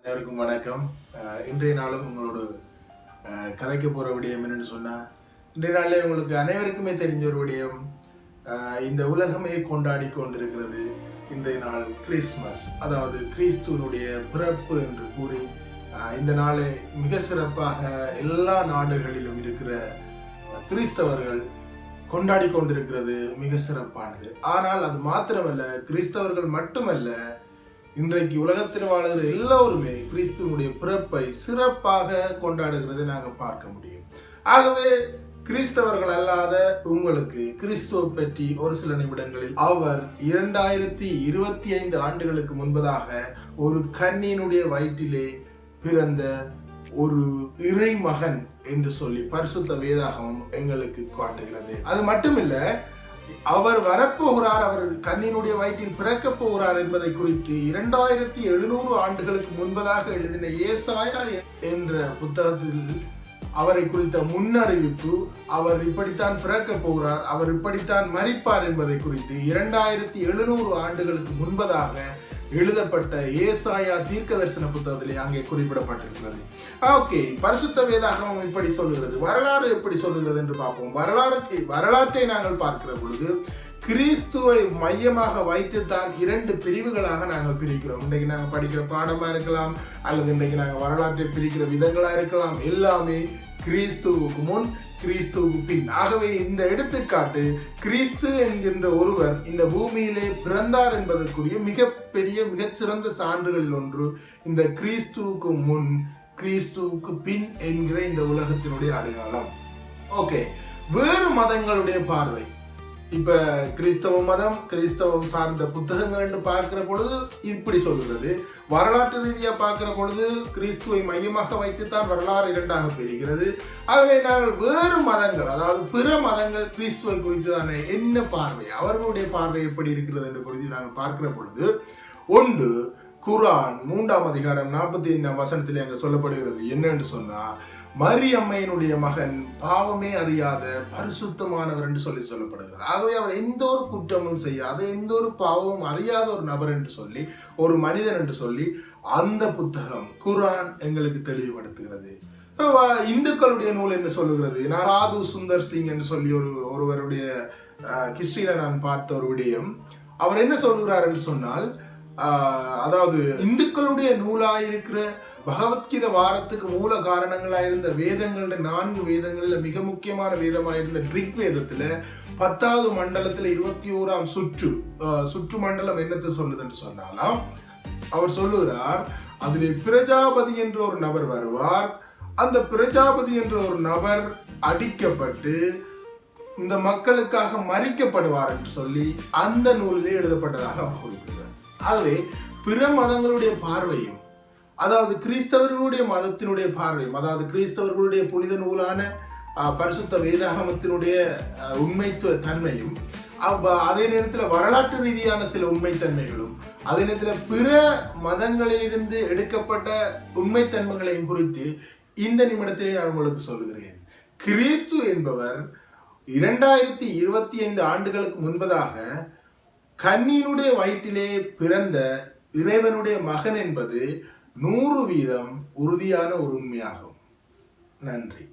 அனைவருக்கும் வணக்கம். இன்றைய நாளும் உங்களோட கதைக்க போகிற விடயம் என்னென்னு சொன்னால், இன்றைய நாளில் உங்களுக்கு அனைவருக்குமே தெரிஞ்ச ஒரு விடயம். இந்த உலகமே கொண்டாடி கொண்டிருக்கிறது இன்றைய நாள் கிறிஸ்மஸ், அதாவது கிறிஸ்துவனுடைய பிறப்பு என்று கூறி இந்த நாளை மிக சிறப்பாக எல்லா நாடுகளிலும் இருக்கிற கிறிஸ்தவர்கள் கொண்டாடி கொண்டிருக்கிறது மிக சிறப்பானது. ஆனால் அது மாத்திரமல்ல, கிறிஸ்தவர்கள் மட்டுமல்ல, இன்றைக்கு உலகத்தில் வாழ்கிற எல்லோருமே கிறிஸ்துவனுடைய பிறப்பை சிறப்பாக கொண்டாடுகிறதை நாங்கள் பார்க்க முடியும். ஆகவே கிறிஸ்தவர்கள் அல்லாத உங்களுக்கு கிறிஸ்துவ பற்றி ஒரு சில நிமிடங்களில், அவர் 2025 ஆண்டுகளுக்கு முன்பதாக ஒரு கன்னியினுடைய வயிற்றிலே பிறந்த ஒரு இறைமகன் என்று சொல்லி பரிசுத்த வேதாகமம் எங்களுக்கு காட்டுகிறது. அது மட்டுமில்ல, அவர் வரப்போகிறார், அவர் கன்னியினுடைய வயிற்றில் பிறக்கப் போகிறார் என்பதை குறித்து 2700 ஆண்டுகளுக்கு முன்பதாக எழுதின ஏசாயா என்ற புத்தகத்தில் அவரை குறித்த முன்னறிவிப்பு, அவர் இப்படித்தான் பிறக்கப் போகிறார், அவர் இப்படித்தான் மரிப்பார் என்பதை குறித்து 2700 ஆண்டுகளுக்கு முன்பதாக எழுதப்பட்ட ஏசாயா தீர்க்க தரிசன புத்தகத்திலே அங்கே குறிப்பிடப்பட்டிருக்கிறது. ஓகே, பரிசுத்த வேதாகமம் இப்படி சொல்லுகிறது, வரலாறு எப்படி சொல்லுகிறது என்று பார்ப்போம். வரலாற்றை நாங்கள் பார்க்கிற பொழுது கிறிஸ்துவை மையமாக வைத்துத்தான் 2 பிரிவுகளாக நாங்கள் பிரிக்கிறோம். இன்றைக்கு நாங்கள் படிக்கிற பாடமா இருக்கலாம், அல்லது இன்றைக்கு நாங்கள் வரலாற்றை பிரிக்கிற விதங்களா இருக்கலாம். எல்லாமே கிறிஸ்துவுக்கு முன், கிறிஸ்துவுக்கு பின். ஆகவே இந்த எடுத்துக்காட்டு கிறிஸ்து என்கின்ற ஒருவர் இந்த பூமியிலே பிறந்தார் என்பதற்குரிய மிகச்சிறந்த சான்றுகளில் ஒன்று இந்த கிறிஸ்துவுக்கு முன், கிறிஸ்துவுக்கு பின் என்கிற இந்த உலகத்தினுடைய அடையாளம். ஓகே, வேறு மதங்களுடைய பார்வை, இப்ப கிறிஸ்தவ மதம், கிறிஸ்தவம் சார்ந்த புத்தகங்கள் என்று பார்க்கிற பொழுது இப்படி சொல்லுகிறது. வரலாற்று ரீதியாக பார்க்கிற பொழுது கிறிஸ்துவை மையமாக வைத்துத்தான் வரலாறு 2ஆக பிரிகிறது. ஆகவே நாங்கள் வேறு மதங்கள், அதாவது பிற மதங்கள் கிறிஸ்துவை குறித்து தானே என்ன பார்வை, அவர்களுடைய பார்வை எப்படி இருக்கிறது என்று குறித்து நாங்கள் பார்க்கிற பொழுது, ஒன்று குர்ஆன் 3ஆம் அதிகாரம் 45ஆம் வசனத்தில் அங்கே சொல்லப்படுகிறது. என்னன்னு சொன்னா, மரியம்மையினுடைய மகன் பாவமே அறியாத பரிசுத்தமானவர் என்று சொல்லப்படுகிறது. ஆகவே அவர் எந்த ஒரு குற்றமும் செய்யாத, எந்த ஒரு பாவமும் அறியாத ஒரு நபர் என்று சொல்லி, ஒரு மனிதன் என்று சொல்லி அந்த புத்தகம் குர்ஆன் எங்களுக்கு தெளிவுபடுத்துகிறது. இந்துக்களுடைய நூல் என்ன சொல்லுகிறது, சாது சுந்தர் சிங் என்று சொல்லி ஒருவருடைய ஹிஸ்டரியில நான் பார்த்த ஒரு விடயம். அவர் என்ன சொல்லுகிறார் என்று சொன்னால், அதாவது இந்துக்களுடைய நூலாயிருக்கிற பகவத்கீதை வாரத்துக்கு மூல காரணங்களாயிருந்த வேதங்கள 4 வேதங்கள்ல மிக முக்கியமான வேதமாயிருந்த ரிக் வேதத்துல 10வது மண்டலத்துல 21ஆம் சுற்று மண்டலம் என்னத்தை சொல்லுதுன்னு சொன்னாலும், அவர் சொல்லுகிறார், அதிலே பிரஜாபதி என்ற ஒரு நபர் வருவார். அந்த பிரஜாபதி என்ற ஒரு நபர் அடிக்கப்பட்டு இந்த மக்களுக்காக மறிக்கப்படுவார் என்று சொல்லி அந்த நூலிலே எழுதப்பட்டதாக அவர் குறிப்பிட்டார். ஆகவே பிற மதங்களுடைய பார்வையும், அதாவது கிறிஸ்தவர்களுடைய மதத்தினுடைய பார்வையும், அதாவது கிறிஸ்தவர்களுடைய புனித நூலான பரிசுத்த வேதாகமத்தினுடைய உண்மைத்துவ தன்மையும், அதே நேரத்தில் வரலாற்று ரீதியான சில உண்மைத்தன்மைகளும், அதே நேரத்தில் பிற மதங்களிலிருந்து எடுக்கப்பட்ட உண்மைத்தன்மைகளையும் குறித்து இந்த நிமிடத்திலே நான் உங்களுக்கு சொல்லுகிறேன். கிறிஸ்து என்பவர் 2025 ஆண்டுகளுக்கு முன்பதாக கன்னியினுடைய வயிற்றிலே பிறந்த இறைவனுடைய மகன் என்பது 100% உறுதியான ஒரு உண்மையாகும். நன்றி.